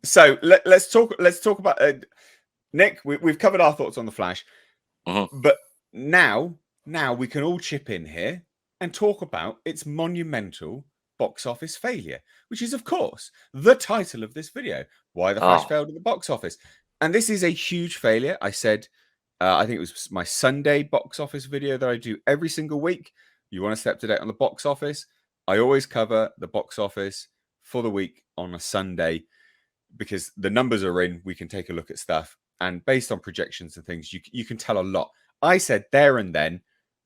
So let's talk. Let's talk about Nick. We've covered our thoughts on the Flash, but now we can all chip in here and talk about its monumental box office failure, which is, of course, the title of this video: Why the Flash Failed at the Box Office. And this is a huge failure. I said, I think it was my Sunday box office video that I do every single week. You want to stay up to date on the box office? I always cover the box office for the week on a Sunday, because the numbers are in, we can take a look at stuff, and based on projections and things, you can tell a lot. I said there and then,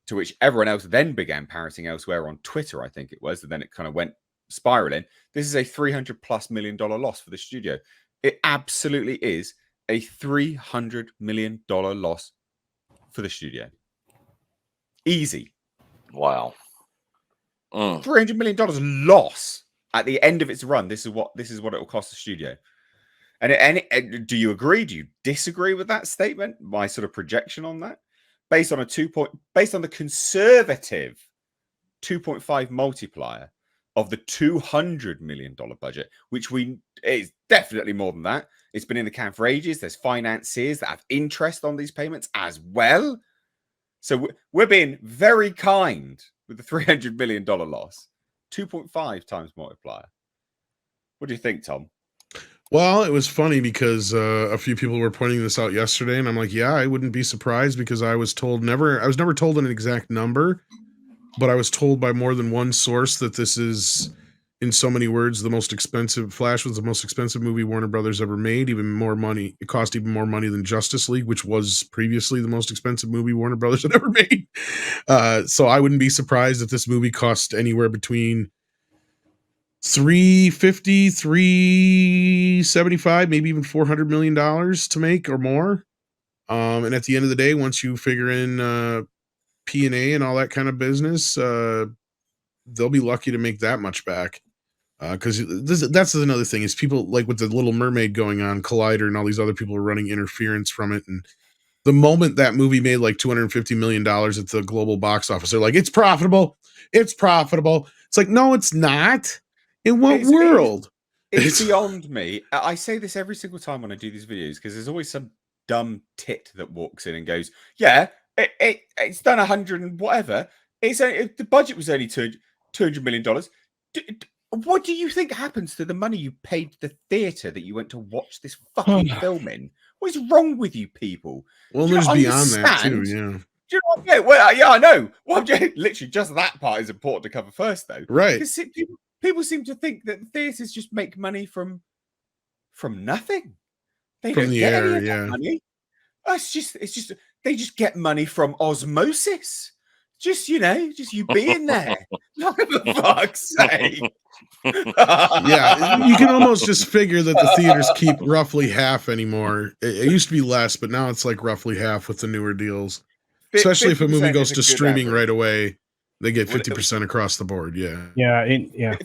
to which everyone else then began parroting elsewhere on Twitter, I think it was, and then it kind of went spiraling. This is a $300+ million loss for the studio. It absolutely is a $300 million loss for the studio. Easy. Wow. $300 million loss at the end of its run. This is what it will cost the studio. And do you agree? Do you disagree with that statement? My sort of projection on that, based on the conservative 2.5 multiplier of the $200 million budget, which is definitely more than that. It's been in the can for ages. There's financiers that have interest on these payments as well. So we're being very kind with the $300 million loss. 2.5 times multiplier. What do you think, Tom? Well, it was funny because a few people were pointing this out yesterday, and I'm like, yeah, I wouldn't be surprised, because I was never told an exact number, but I was told by more than one source that this is, in so many words, Flash was the most expensive movie Warner Brothers ever made. Even more money. It cost even more money than Justice League, which was previously the most expensive movie Warner Brothers had ever made. So I wouldn't be surprised if this movie cost anywhere between $350, $375, maybe even $400 million to make or more. And at the end of the day, once you figure in P&A and all that kind of business, they'll be lucky to make that much back. Because that's another thing, is people, like with the Little Mermaid going on, Collider and all these other people are running interference from it. And the moment that movie made like $250 million at the global box office, they're like, it's profitable. It's profitable. It's like, no, it's not. In what world? It's beyond me. I say this every single time when I do these videos, because there's always some dumb tit that walks in and goes, yeah, it's done 100 and whatever. The budget was only $200 million. What do you think happens to the money you paid the theatre that you went to watch this fucking film in? What is wrong with you people? Well, there's beyond that too, yeah. Do you know what? Yeah, well, yeah, I know. Well, literally, just that part is important to cover first, though. Right. Because people seem to think that theatres just make money from nothing. They don't get any of that money. It's just they just get money from osmosis. Just you being there. For fuck's sake. Yeah, you can almost just figure that the theaters keep roughly half anymore. It used to be less, but now it's like roughly half with the newer deals. Especially if a movie goes to streaming right away, they get 50% across the board. Yeah. Yeah.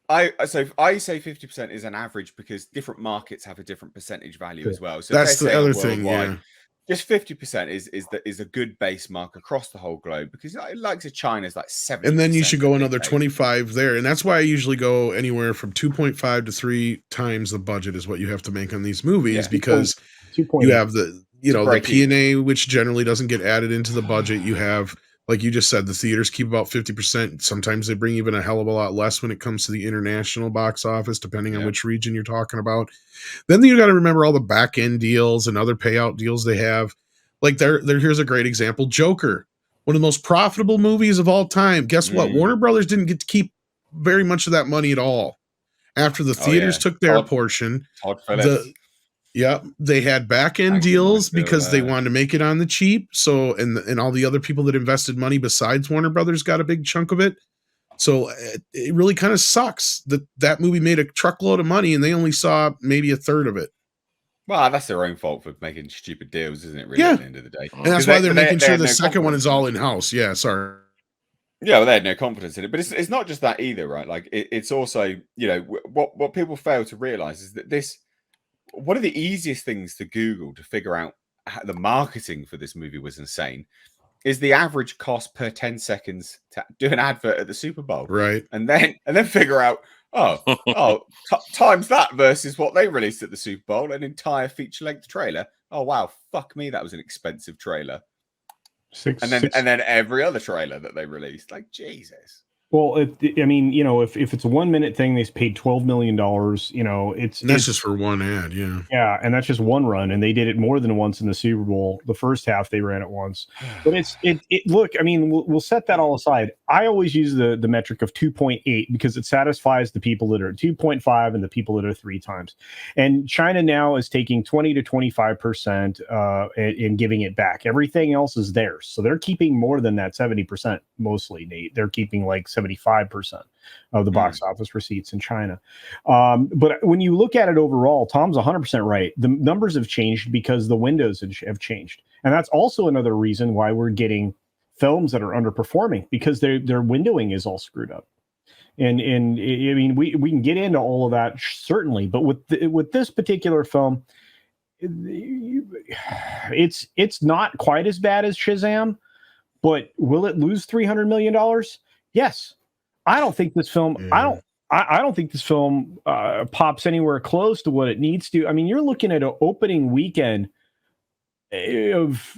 I say 50% is an average, because different markets have a different percentage value as well. So that's the other thing. Yeah. Just 50% is a good base mark across the whole globe, because like China's like 70%. And then you should go another 25 there. And that's why I usually go anywhere from 2.5 to 3 times the budget is what you have to make on these movies, because you have the P&A, which generally doesn't get added into the budget. You have, like you just said, the theaters keep about 50%. Sometimes they bring even a hell of a lot less when it comes to the international box office, depending on which region you're talking about. Then you got to remember all the back end deals and other payout deals they have. Like here's a great example. Joker, one of the most profitable movies of all time. Guess what? Warner Brothers didn't get to keep very much of that money at all. After the theaters took their portion, they had back end deals because they wanted to make it on the cheap. So, and all the other people that invested money besides Warner Brothers got a big chunk of it. So it really kind of sucks that movie made a truckload of money and they only saw maybe a third of it. Well, that's their own fault for making stupid deals, isn't it? Really, at the end of the day, and that's why they're making sure the second one is all in house. Yeah, sorry. Yeah, well, they had no confidence in it, but it's not just that either, right? Like it's also, what people fail to realize is that one of the easiest things to Google to figure out how the marketing for this movie was insane is the average cost per 10 seconds to do an advert at the Super Bowl. Right. And then figure out, Times that versus what they released at the Super Bowl, an entire feature-length trailer. Oh wow, fuck me, that was an expensive trailer. And then every other trailer that they released, like Jesus. Well, I mean, if it's a 1 minute thing, they paid $12 million. That's just for one ad, yeah. Yeah, and that's just one run, and they did it more than once in the Super Bowl. The first half they ran it once, but look. I mean, we'll set that all aside. I always use the metric of 2.8 because it satisfies the people that are 2.5 and the people that are 3 times. And China now is taking 20 to 25% and giving it back. Everything else is theirs, so they're keeping more than that 70%. Mostly, Nate. They're keeping like 75% of the box office receipts in China. But when you look at it overall, Tom's 100% right. The numbers have changed because the windows have changed. And that's also another reason why we're getting films that are underperforming, because their windowing is all screwed up. And I mean, we can get into all of that, certainly. But with this particular film, it's not quite as bad as Shazam. But will it lose $300 million? Yes. I don't think this film. I don't think this film pops anywhere close to what it needs to. I mean, you're looking at an opening weekend of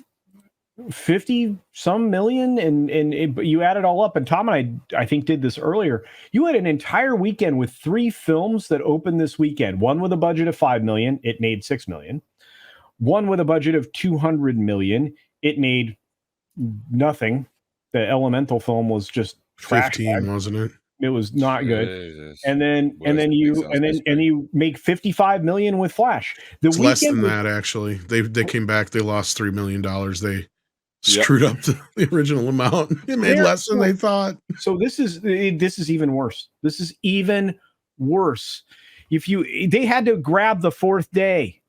50-some million, and you add it all up. And Tom and I think did this earlier. You had an entire weekend with 3 films that opened this weekend. One with a budget of $5 million, it made $6 million. One with a budget of $200 million, it made nothing. The Elemental film was just 15, wasn't it? It was not good. Jesus. And then you make 55 million with Flash. It's less than that, actually. They came back. They lost $3 million. They screwed up the original amount. It made less than they thought. So this is even worse. This is even worse. They had to grab the 4th day.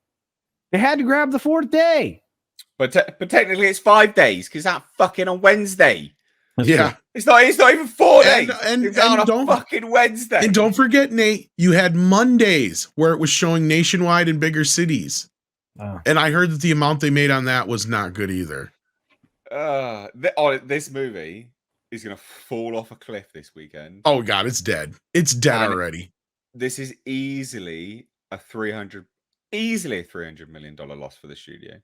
They had to grab the 4th day. But technically it's 5 days because that fucking on Wednesday. Yeah, it's not even 4 days. And it's on a fucking Wednesday. And don't forget, Nate, you had Mondays where it was showing nationwide in bigger cities. And I heard that the amount they made on that was not good either. This movie is going to fall off a cliff this weekend. Oh God, it's dead. It's dead already. This is easily a $300 million loss for the studio.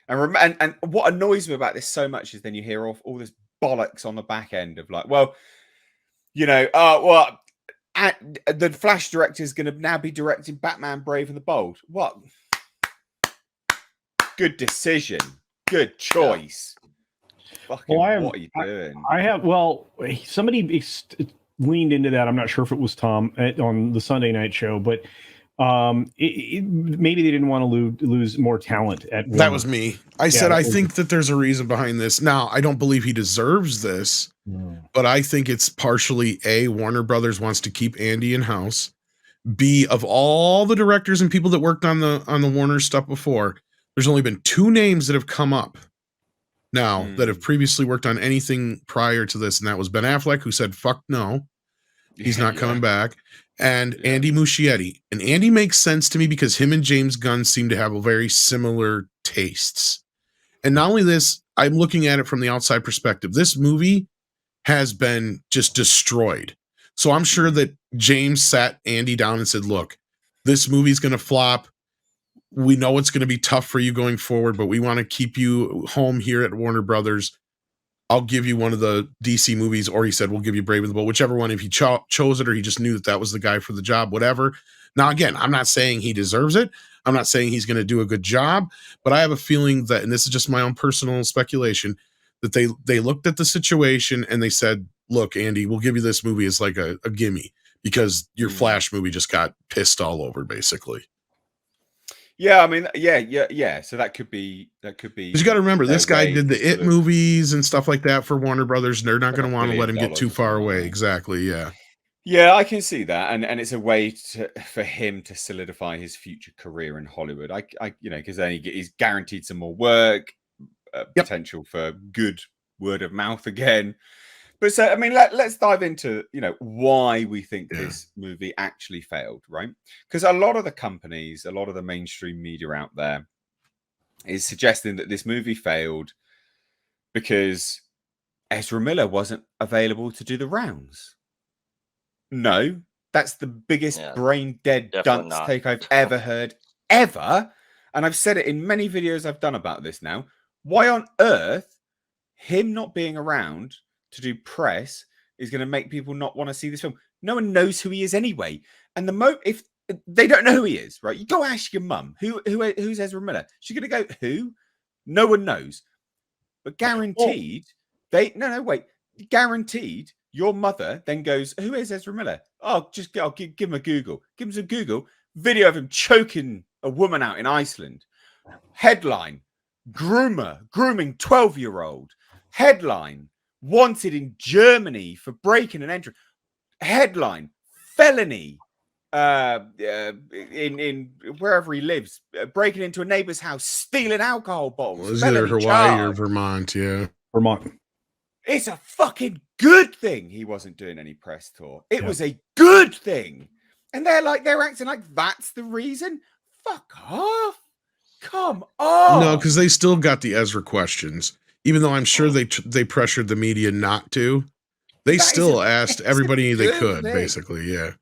And what annoys me about this so much is then you hear all this bollocks on the back end of like, well, the Flash director is going to now be directing Batman Brave and the Bold. What? Good decision. Good choice. What are you doing? Somebody leaned into that. I'm not sure if it was Tom on the Sunday night show, but maybe they didn't want to lose more talent at Warner. That was me. I said I think that there's a reason behind this. Now, I don't believe he deserves this, but I think it's partially A, Warner Brothers wants to keep Andy in house. B, of all the directors and people that worked on the Warner stuff before, there's only been 2 names that have come up now that have previously worked on anything prior to this, and that was Ben Affleck, who said fuck no, he's not coming back. And Andy Muschietti. And Andy makes sense to me because him and James Gunn seem to have very similar tastes. And not only this, I'm looking at it from the outside perspective. This movie has been just destroyed. So I'm sure that James sat Andy down and said, look, this movie's going to flop. We know it's going to be tough for you going forward, but we want to keep you home here at Warner Brothers. I'll give you one of the DC movies, or he said, we'll give you Brave and the Bold, whichever one, if he chose it, or he just knew that was the guy for the job, whatever. Now, again, I'm not saying he deserves it. I'm not saying he's going to do a good job, but I have a feeling that, and this is just my own personal speculation, that they looked at the situation and they said, look, Andy, we'll give you this movie as like a gimme because your Flash movie just got pissed all over, basically. Yeah, I mean, yeah. So that could be. Because you got to remember, this guy did the It movies and stuff like that for Warner Brothers, and they're not going to want to let him get too far away. Exactly. Yeah. Yeah, I can see that, and it's a way for him to solidify his future career in Hollywood. Because then he's guaranteed some more work, potential for good word of mouth again. But so, I mean, let's dive into, why we think this movie actually failed, right? Because a lot of the companies, a lot of the mainstream media out there is suggesting that this movie failed because Ezra Miller wasn't available to do the rounds. No, That's the biggest brain dead dunce take I've ever heard, ever. And I've said it in many videos I've done about this now. Why on earth him not being around to do press is going to make people not want to see this film? No one knows who he is anyway. And if they don't know who he is, right? You go ask your mum, who's Ezra Miller? She's going to go, who? No one knows. But guaranteed, guaranteed your mother then goes, who is Ezra Miller? Oh, I'll give him a Google. Give him some Google. Video of him choking a woman out in Iceland. Headline, grooming 12-year-old. Headline, wanted in Germany for breaking and entering. Headline, felony in wherever he lives, breaking into a neighbor's house, stealing alcohol bottles. Well, it was either Hawaii or Vermont. Yeah, Vermont. It's a fucking good thing he wasn't doing any press tour. It was a good thing. And they're acting like that's the reason. Fuck off. Come on. No, because they still got the Ezra questions. Even though I'm sure they pressured the media not to. They still asked everybody they could, basically. Yeah.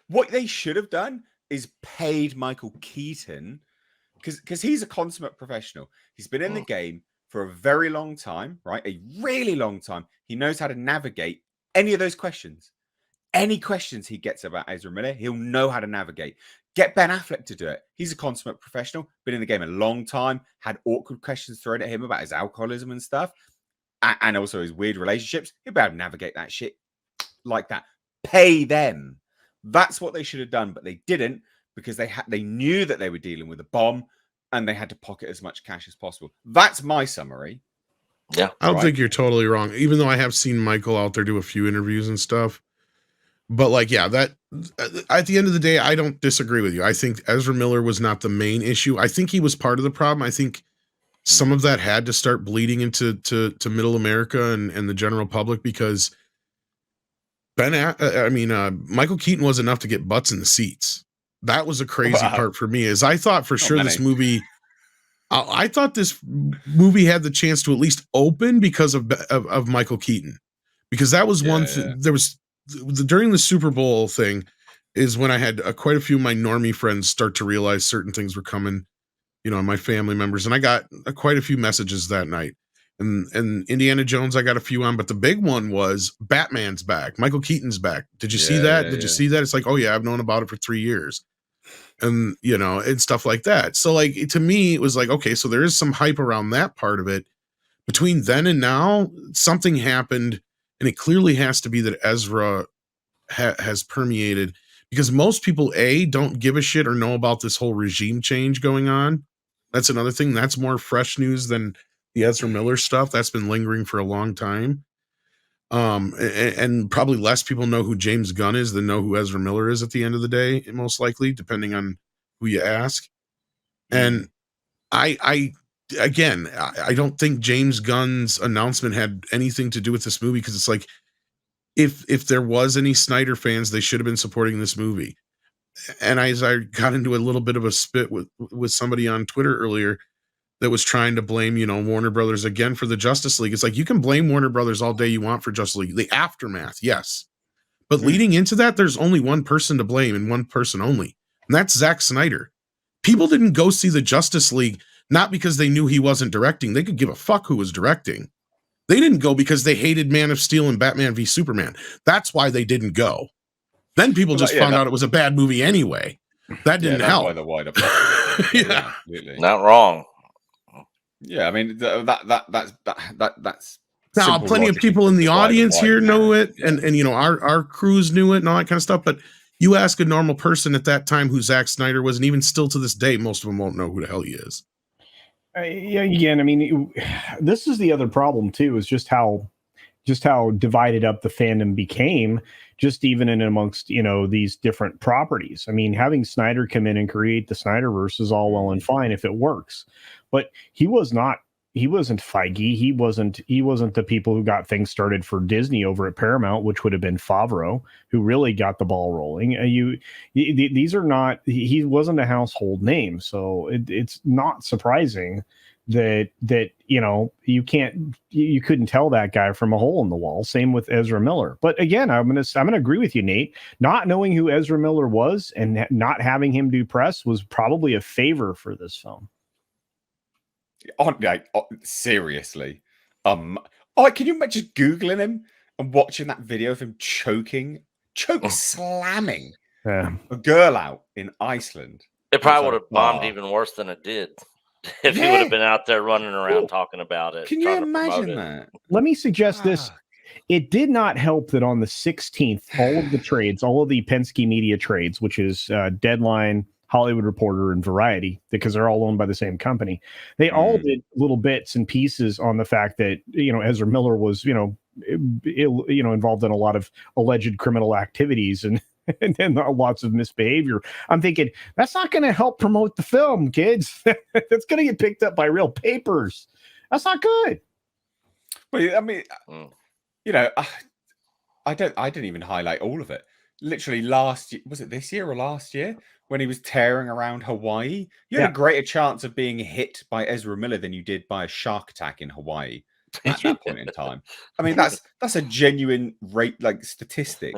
What they should have done is paid Michael Keaton, because he's a consummate professional. He's been in the game for a very long time, right? A really long time. He knows how to navigate any of those questions. Any questions he gets about Ezra Miller, he'll know how to navigate. Get Ben Affleck to do it. He's a consummate professional, been in the game a long time, had awkward questions thrown at him about his alcoholism and stuff, and also his weird relationships. He'll be able to navigate that shit like that. Pay them. That's what they should have done, but they didn't, because they knew that they were dealing with a bomb and they had to pocket as much cash as possible. That's my summary. Yeah. I don't think you're totally wrong, even though I have seen Michael out there do a few interviews and stuff. But that at the end of the day, I don't disagree with you. I think Ezra Miller was not the main issue. I think he was part of the problem. I think some of that had to start bleeding into middle America and the general public, because Michael Keaton was enough to get butts in the seats. That was a crazy part for me, is I thought for sure this movie, I thought this movie had the chance to at least open because of Michael Keaton, because that was one thing. There was during the Super Bowl thing is when I had quite a few of my normie friends start to realize certain things were coming, my family members, and I got quite a few messages that night. And Indiana Jones, I got a few on, but the big one was Batman's back. Michael Keaton's back. Did you see that? Did you see that? It's like, oh yeah, I've known about it for 3 years. And, and stuff like that. So to me, it was like, okay, so there is some hype around that part of it. Between then and now, something happened, and it clearly has to be that Ezra has permeated, because most people, don't give a shit or know about this whole regime change going on. That's another thing. That's more fresh news than the Ezra Miller stuff. That's been lingering for a long time. And probably less people know who James Gunn is than know who Ezra Miller is at the end of the day, most likely, depending on who you ask. And I don't think James Gunn's announcement had anything to do with this movie, because it's like, if there was any Snyder fans, they should have been supporting this movie. And as I got into a little bit of a spit with somebody on Twitter earlier that was trying to blame, Warner Brothers again for the Justice League. It's like, you can blame Warner Brothers all day you want for Justice League. The aftermath, yes. But leading into that, there's only one person to blame, and one person only. And that's Zack Snyder. People didn't go see the Justice League not because they knew he wasn't directing. They could give a fuck who was directing. They didn't go because they hated Man of Steel and Batman v Superman. That's why they didn't go. Then people just found out it was a bad movie anyway. That didn't help. Why the wider yeah, absolutely. Not wrong. Yeah, I mean that's now plenty of people in the audience here know it, and our crews knew it and all that kind of stuff. But you ask a normal person at that time who Zack Snyder was, and even still to this day, most of them won't know who the hell he is. Again, I mean, this is the other problem too, is just how divided up the fandom became, just even in amongst, these different properties. I mean, having Snyder come in and create the Snyderverse is all well and fine if it works, but he wasn't Feige. He wasn't the people who got things started for Disney over at Paramount, which would have been Favreau, who really got the ball rolling. These are not, he wasn't a household name. So it's not surprising that you couldn't tell that guy from a hole in the wall. Same with Ezra Miller. But again, I'm gonna agree with you, Nate. Not knowing who Ezra Miller was and not having him do press was probably a favor for this film. Seriously, can you imagine Googling him and watching that video of him choke slamming a girl out in Iceland? It probably would have bombed even worse than it did if he would have been out there running around talking about it. Can you imagine that? Let me suggest this. It did not help that on the 16th, all of the trades, all of the Penske media trades, which is Deadline, Hollywood Reporter, and Variety, because they're all owned by the same company, they all did little bits and pieces on the fact that, Ezra Miller was, involved in a lot of alleged criminal activities and then lots of misbehavior. I'm thinking that's not going to help promote the film, kids. That's going to get picked up by real papers. That's not good. Well, I mean, I didn't even highlight all of it. Literally last year, was it this year or last year, when he was tearing around Hawaii? You had a greater chance of being hit by Ezra Miller than you did by a shark attack in Hawaii at that point in time. I mean, that's a genuine statistic.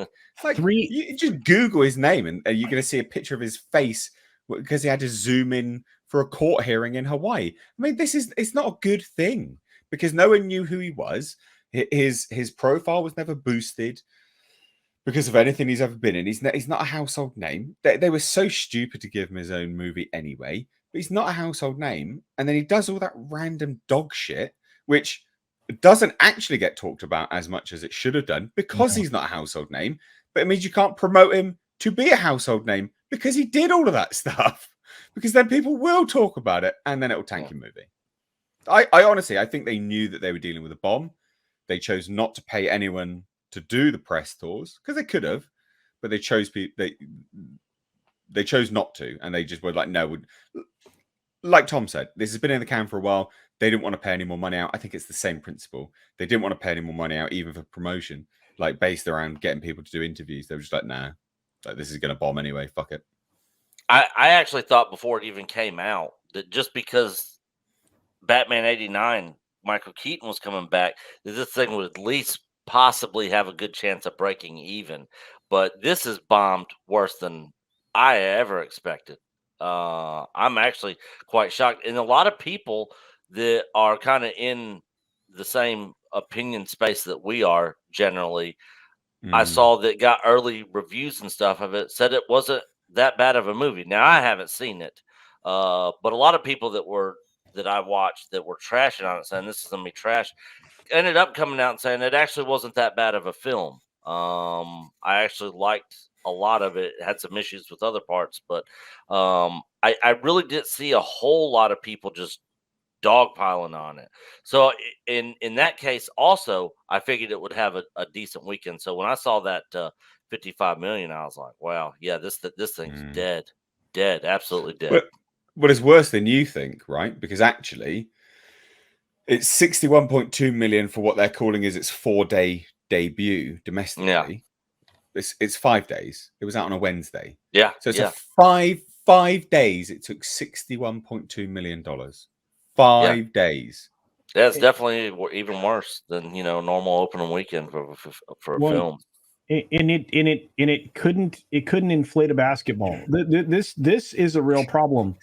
You just Google his name and you're going to see a picture of his face because he had to zoom in for a court hearing in Hawaii. I mean, it's not a good thing because no one knew who he was. His profile was never boosted because of anything he's ever been in. He's not a household name. They were so stupid to give him his own movie anyway, but he's not a household name. And then he does all that random dog shit, which doesn't actually get talked about as much as it should have done because he's not a household name. But it means you can't promote him to be a household name because he did all of that stuff. Because then people will talk about it and then it'll tank your movie. I honestly, I think they knew that they were dealing with a bomb. They chose not to pay anyone to do the press tours because they could have, but they chose they chose not to, and they just were like, no. Like Tom said, this has been in the can for a while. They didn't want to pay any more money out. I think it's the same principle. They didn't want to pay any more money out, even for promotion, like based around getting people to do interviews. They were just like, nah, this is going to bomb anyway. Fuck it. I actually thought before it even came out that just because Batman 89, Michael Keaton was coming back, that this thing would at least possibly have a good chance of breaking even. But this is bombed worse than I ever expected. I'm actually quite shocked. And a lot of people that are kind of in the same opinion space that we are generally, I saw that got early reviews and stuff of it, said it wasn't that bad of a movie. Now, I haven't seen it, but a lot of people that I watched that were trashing on it, saying this is going to be trash, ended up coming out and saying it actually wasn't that bad of a film. I actually liked a lot of it. It had some issues with other parts, but I really didn't see a whole lot of people just dogpiling on it. So in that case, also, I figured it would have a decent weekend. So when I saw that 55 million, I was like, wow, yeah, this thing's dead, absolutely dead. But it's worse than you think, right? Because actually, it's 61.2 million for what they're calling its 4-day debut domestically. Yeah. It's 5 days. It was out on a Wednesday. Yeah. So it's a 5 days. It took $61.2 million. 5 days. Yeah, it's definitely even worse than normal opening weekend for a film. And it couldn't inflate a basketball. This is a real problem.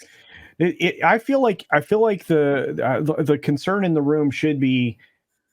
I feel like the concern in the room should be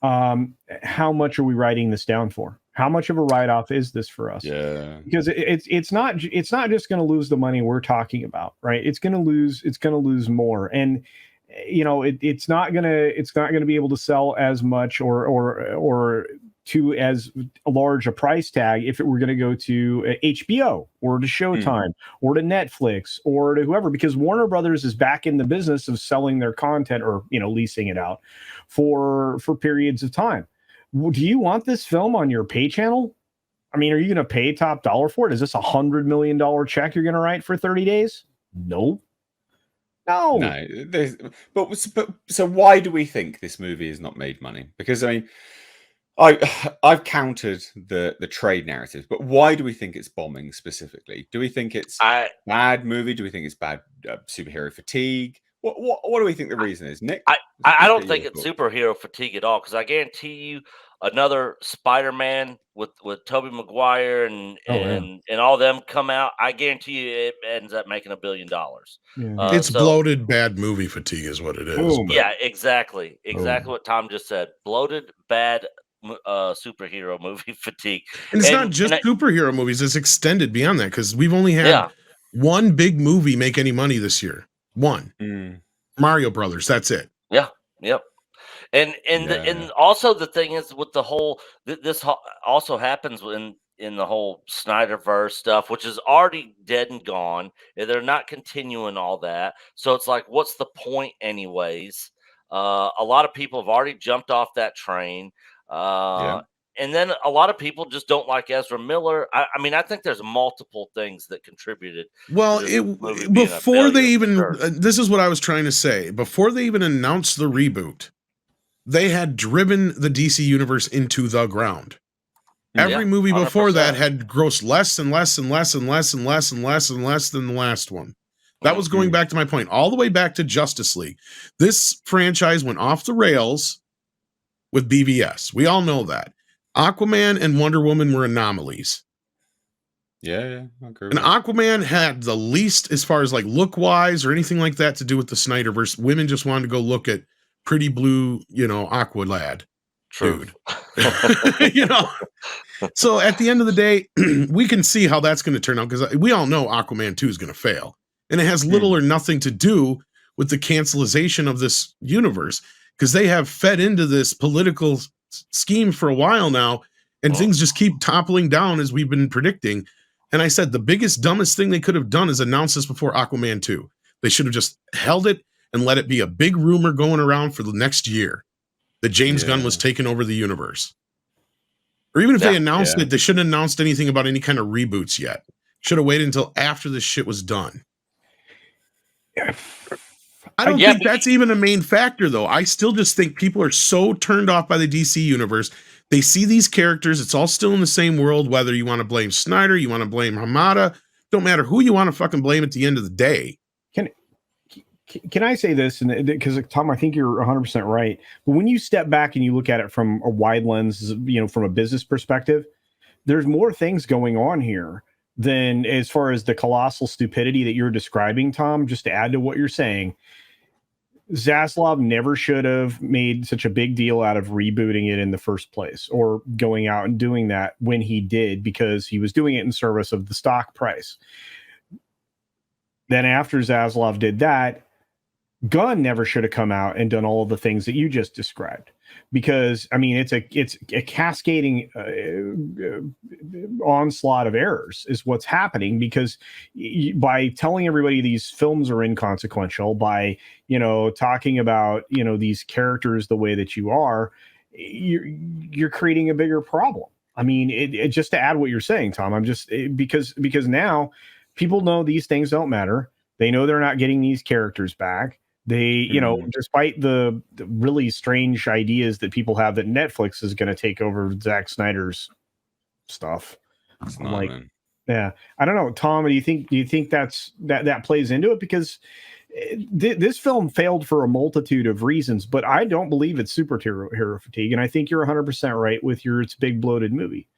how much are we writing this down for? How much of a write-off is this for us? Yeah, because it's not just going to lose the money we're talking about, right? It's going to lose more, and it's not going to be able to sell as much or to as large a price tag if it were going to go to HBO or to Showtime or to Netflix or to whoever, because Warner Brothers is back in the business of selling their content or leasing it out for periods of time. Do you want this film on your pay channel? I mean, are you going to pay top dollar for it? Is this $100 million check you're going to write for 30 days? No. But so why do we think this movie has not made money? Because I mean, I've countered the trade narratives, but why do we think it's bombing specifically? Do we think it's bad movie? Do we think it's bad superhero fatigue? What do we think the reason is, Nick? I don't think it's superhero fatigue at all, because I guarantee you another Spider-Man with Tobey Maguire and all them come out, I guarantee you it ends up making $1 billion. Yeah. It's bloated bad movie fatigue is what it is. Yeah, exactly what Tom just said. Bloated bad superhero movie fatigue. And it's not just superhero movies, it's extended beyond that, because we've only had one big movie make any money this year. One. Mario Brothers, that's it. Yeah, yep. And also the thing is with the whole this also happens in the whole Snyderverse stuff, which is already dead and gone. They're not continuing all that, so it's like, what's the point, anyways? A lot of people have already jumped off that train. And then a lot of people just don't like Ezra Miller. I mean, I think there's multiple things that contributed. Well, before they even, this is what I was trying to say. Before they even announced the reboot, they had driven the DC universe into the ground. Every movie before 100%. That had grossed less and less and less and less and less and less and less than the last one. That was going back to my point, all the way back to Justice League. This franchise went off the rails with BVS. We all know that. Aquaman and Wonder Woman were anomalies. Yeah, I agree. And Aquaman had the least, as far as like look-wise or anything like that, to do with the Snyderverse. Women just wanted to go look at pretty blue, Aqua lad. Dude. So at the end of the day, we can see how that's going to turn out, because we all know Aquaman 2 is going to fail. And it has little or nothing to do with the cancelization of this universe, because they have fed into this political scheme for a while now, and things just keep toppling down as we've been predicting. And I said the biggest, dumbest thing they could have done is announce this before Aquaman 2. They should have just held it and let it be a big rumor going around for the next year that James Gunn was taking over the universe. Or even if they announced it, they shouldn't have announced anything about any kind of reboots yet. Should have waited until after this shit was done. I don't think that's even a main factor, though. I still just think people are so turned off by the DC universe. They see these characters. It's all still in the same world, whether you want to blame Snyder, you want to blame Hamada. Don't matter who you want to fucking blame at the end of the day. Can I say this? And because Tom, I think you're 100% right. But when you step back and you look at it from a wide lens, from a business perspective, there's more things going on here than as far as the colossal stupidity that you're describing, Tom. Just to add to what you're saying, Zaslav never should have made such a big deal out of rebooting it in the first place, or going out and doing that when he did, because he was doing it in service of the stock price. Then after Zaslav did that, Gunn never should have come out and done all of the things that you just described, because I mean, it's a cascading onslaught of errors is what's happening, because by telling everybody these films are inconsequential, by talking about these characters the way that you are, you're creating a bigger problem. I mean, it just to add what you're saying, Tom, I'm just because now people know these things don't matter. They know they're not getting these characters back. They, despite the really strange ideas that people have that Netflix is going to take over Zack Snyder's stuff. I don't know, Tom. Do you think that plays into it? Because this film failed for a multitude of reasons, but I don't believe it's superhero fatigue, and I think you're 100% right with it's a big bloated movie.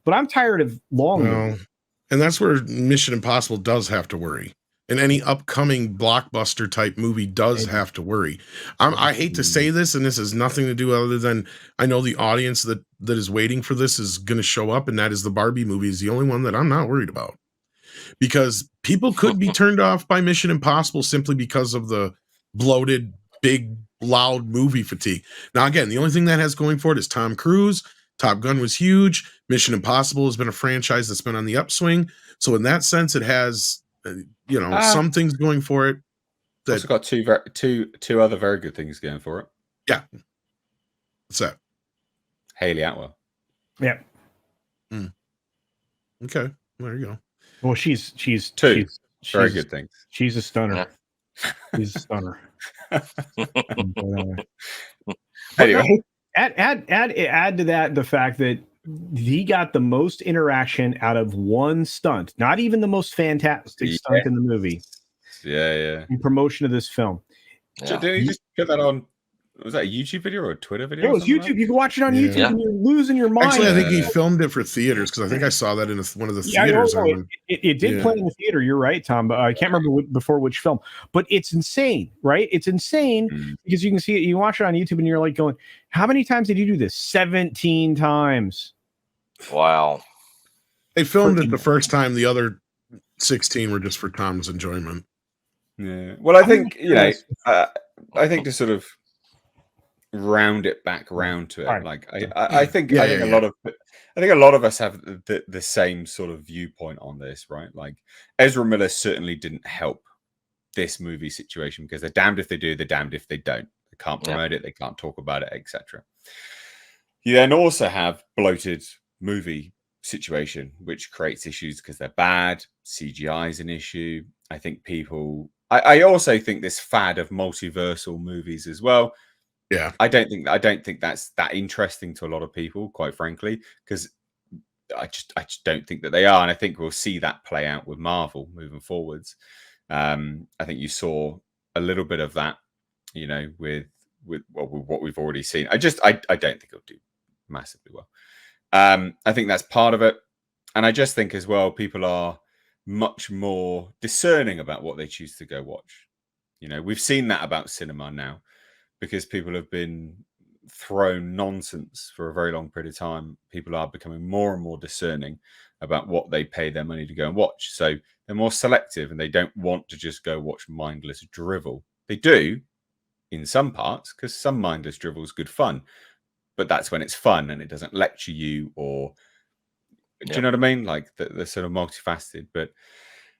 But I'm tired of long movies. And that's where Mission Impossible does have to worry. And any upcoming blockbuster type movie does have to worry. I hate to say this, and this has nothing to do other than I know the audience that is waiting for this is going to show up, and that is the Barbie movie is the only one that I'm not worried about. Because people could be turned off by Mission Impossible simply because of the bloated, big, loud movie fatigue. Now, again, the only thing that has going for it is Tom Cruise. Top Gun was huge. Mission Impossible has been a franchise that's been on the upswing. So in that sense, it has... some things going for it. It's got two other very good things going for it. Yeah. What's that? Hayley Atwell. Yeah. Okay. There you go. Well, she's two very good things. She's a stunner. She's a stunner. Anyway, add to that the fact that he got the most interaction out of one stunt, not even the most fantastic stunt in the movie. Yeah. In promotion of this film. Yeah. Did he just put that on? Was that a YouTube video or a Twitter video? It was YouTube. Like? You can watch it on YouTube, and you're losing your mind. Actually, I think he filmed it for theaters because I think I saw that in one of the theaters. It did play in the theater. You're right, Tom. But I can't remember before which film. But it's insane, right? It's insane because you can see it. You watch it on YouTube, and you're like going, "How many times did you do this? 17 times." Wow. They filmed it the first time. The other 16 were just for Tom's enjoyment. Yeah. Well, I think I think to sort of round it back round to it, like I think a lot of us have the same sort of viewpoint on this, right? Like Ezra Miller certainly didn't help this movie situation because they're damned if they do, they're damned if they don't. They can't promote it, they can't talk about it, etc. You then also have bloated movie situation, which creates issues because they're bad. CGI is an issue. I think I also think this fad of multiversal movies as well. Yeah, I don't think that's that interesting to a lot of people, quite frankly, because I just don't think that they are, and I think we'll see that play out with Marvel moving forwards. I think you saw a little bit of that, with what we've already seen. I don't think it'll do massively well. I think that's part of it, and I just think as well people are much more discerning about what they choose to go watch. We've seen that about cinema now. Because people have been thrown nonsense for a very long period of time, people are becoming more and more discerning about what they pay their money to go and watch. So they're more selective and they don't want to just go watch mindless drivel. They do in some parts because some mindless drivel is good fun, but that's when it's fun and it doesn't lecture you or do you know what I mean? Like they're sort of multifaceted, but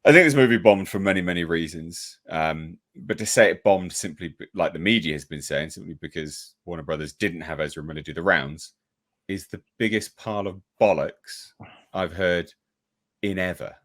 I think this movie bombed for many, many reasons. But to say it bombed simply like the media has been saying, simply because Warner Brothers didn't have Ezra Miller do the rounds, is the biggest pile of bollocks I've heard in ever.